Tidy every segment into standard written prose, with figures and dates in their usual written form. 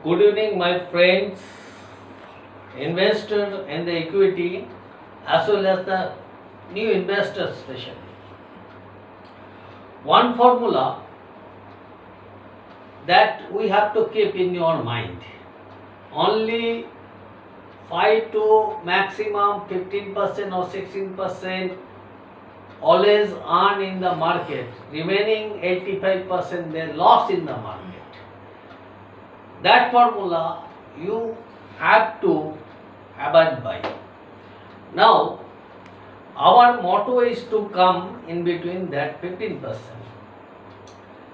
Good evening, my friends, investors in the equity as well as the new investors, especially. One formula that we have to keep in your mind: only 5 to maximum 15% or 16% always earn in the market, remaining 85% they lost in the market. That formula you have to abide by. Now, our motto is to come in between that 15%.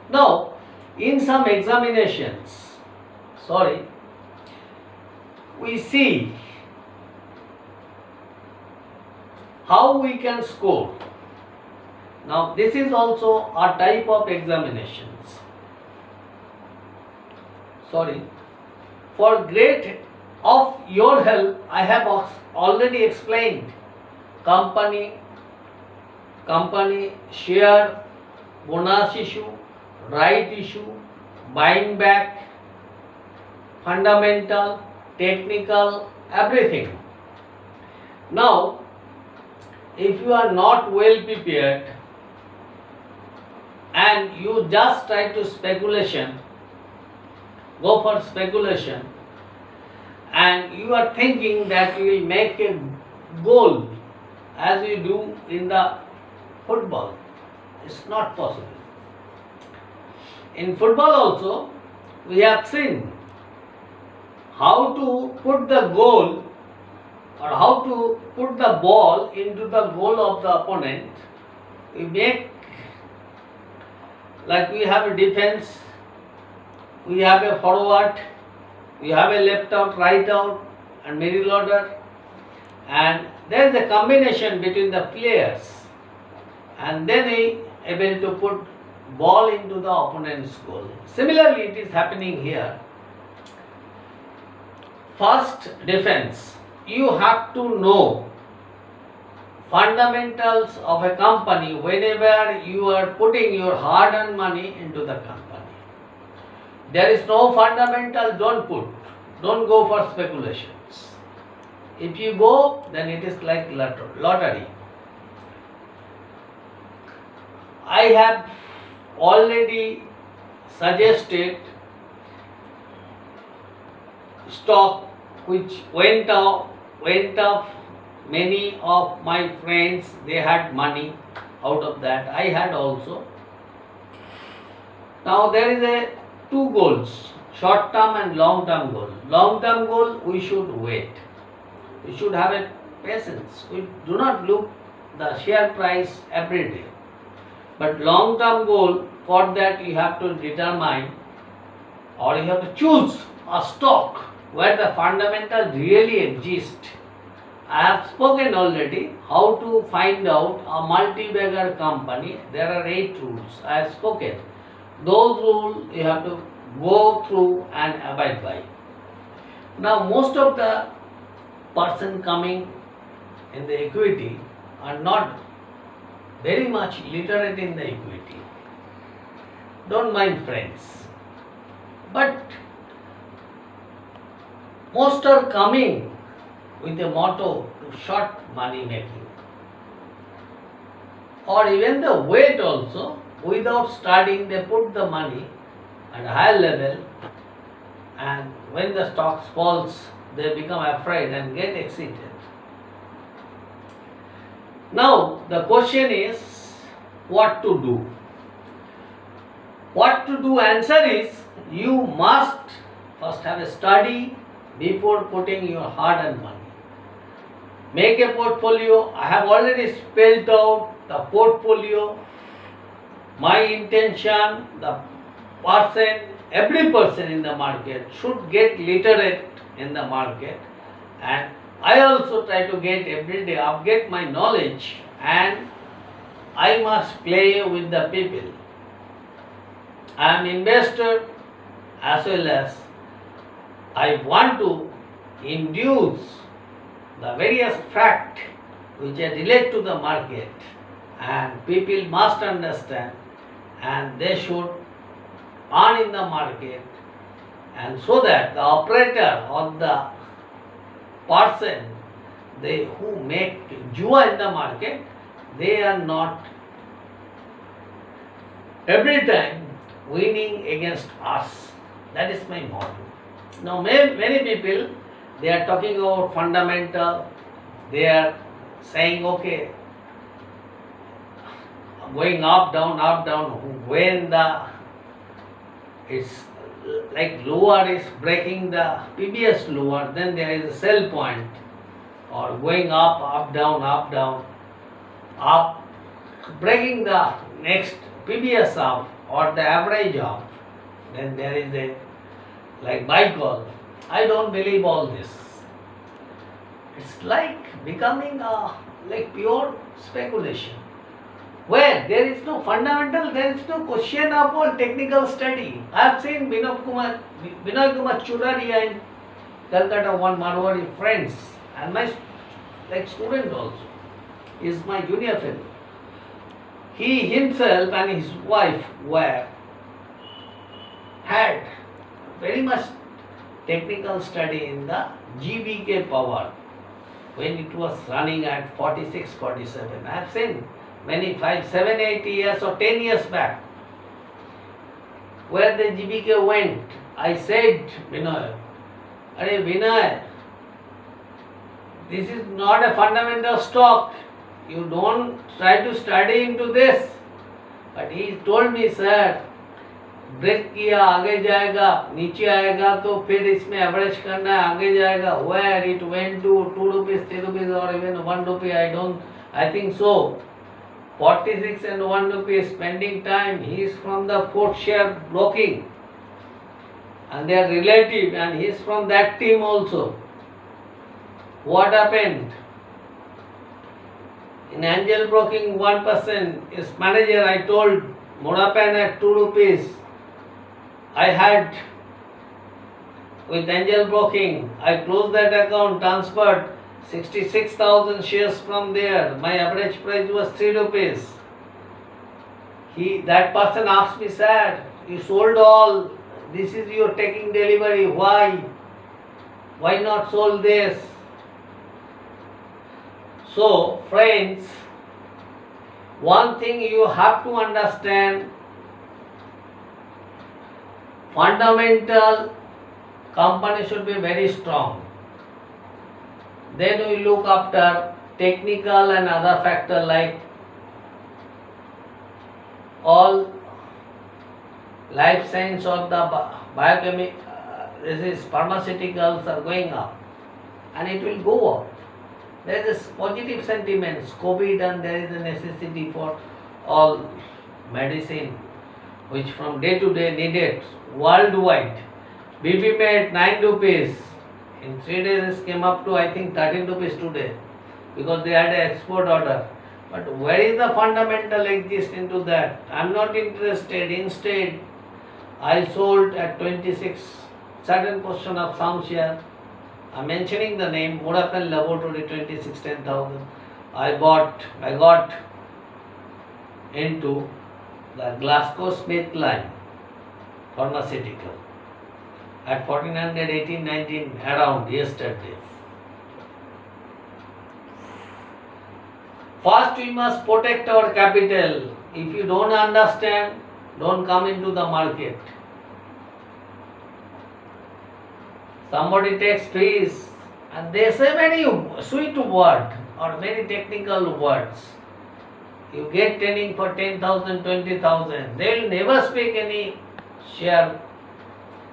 Now, in some examinations, we see how we can score. Now, this is also a type of examinations. For great of your help, I have already explained company, share, bonus issue, right issue, buying back, fundamental, technical, everything. Now, if you are not well prepared and you just try to go for speculation, and you are thinking that you will make a goal as you do in the football, it's not possible. In football also, we have seen how to put the goal or how to put the ball into the goal of the opponent. We make like we have a defense, we have a forward, we have a left out, right out and middle order, and there is a combination between the players, and then we able to put ball into the opponent's goal. Similarly, it is happening here. First, defense. You have to know fundamentals of a company whenever you are putting your hard-earned money into the company. There is no fundamental, don't go for speculations. If you go, then it is like lottery. I have already suggested stock which went up. Many of my friends, they had money out of that. I had also. Now there is a two goals, short term and long term goal. Long term goal, we should wait. We should have a patience. We do not look the share price every day. But long term goal, for that you have to determine or you have to choose a stock where the fundamentals really exist. I have spoken already how to find out a multi-bagger company. There are 8 rules. I have spoken. Those rules you have to go through and abide by. Now, most of the person coming in the equity are not very much literate in the equity. Don't mind, friends. But most are coming with a motto to short money making. Or even the weight also, without studying, they put the money at a higher level, and when the stock falls, they become afraid and get exited. Now, the question is what to do? What to do answer is you must first have a study before putting your hard-earned money. Make a portfolio. I have already spelled out the portfolio. My intention, the every person in the market should get literate in the market, and I also try to get every day upgrade my knowledge, and I must play with the people. I am investor as well as I want to induce the various facts which are related to the market, and people must understand and they should earn in the market and so that the operator or the person who make jua in the market, they are not every time winning against us. That is my motto. Now many people, they are talking about fundamental, they are saying okay, going up down, when the it's like lower is breaking the previous lower, then there is a sell point, or going up down, up breaking the next previous up or the average up, then there is a like buy call. I don't believe all this. It's like becoming a like pure speculation, where there is no fundamental, there is no question of all technical study. I have seen Binoy Kumar Churaria in Calcutta, one Marwari friends, and my like student also is my junior fellow. He himself and his wife had very much technical study in the GBK power when it was running at 46, 47. I have seen many 5, 7, 8 years or 10 years back where the GBK went. I said, Vinay, this is not a fundamental stock. You don't try to study into this. But he told me, sir, break किया, आगे जाएगा, नीचे आएगा तो फिर इसमें average करना है, आगे जाएगा. Where it went to 2 rupees, 3 rupees or even 1 rupee, I think so. 46 and 1 rupee spending time. He is from the fourth share broking and they are relative, and he is from that team also. What happened? In angel broking, 1% is manager. I told Morapan at 2 rupees. I had with angel broking, I closed that account, transferred 66,000 shares from there. My average price was 3 rupees. That person asked me, sir, you sold all, this is your taking delivery, why? Why not sold this? So friends, one thing you have to understand, fundamental company should be very strong. Then we look after technical and other factor like all life science or the biochemical, this is pharmaceuticals are going up and it will go up. There is positive sentiments, COVID, and there is a necessity for all medicine which from day to day needed worldwide. BP made 9 rupees. In 3 days it came up to I think 13 rupees today because they had an export order. But where is the fundamental exist into that? I am not interested. Instead, I sold at 26 certain portion of some share. I am mentioning the name Morapan Laboratory 26 10,000. I got into the GlaxoSmithKline pharmaceutical at 1400, 18, 19 around yesterday. First we must protect our capital. If you don't understand, don't come into the market. Somebody takes fees and they say many sweet words or many technical words. You get training for 10,000, 20,000. They will never speak any share.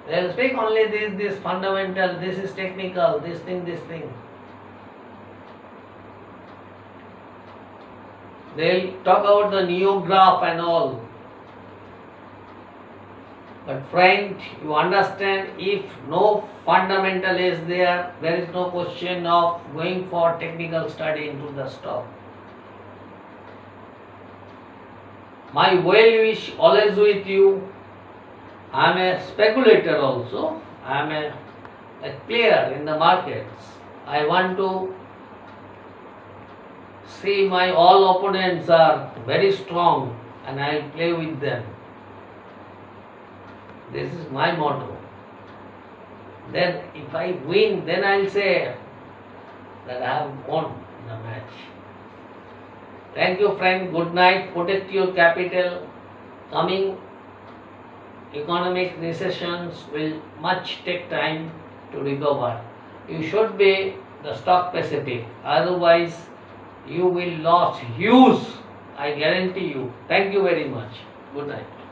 They will speak only this fundamental, this is technical, this thing. They will talk about the neograph and all. But friend, you understand, if no fundamental is there, there is no question of going for technical study into the stock. My well wish always with you. I am a speculator also. I am a player in the markets. I want to see my all opponents are very strong and I will play with them. This is my motto. Then if I win, then I'll say that I have won the match. Thank you, friend. Good night. Protect your capital. Coming economic recessions will much take time to recover. You should be the stock specific. Otherwise, you will lose huge. I guarantee you. Thank you very much. Good night.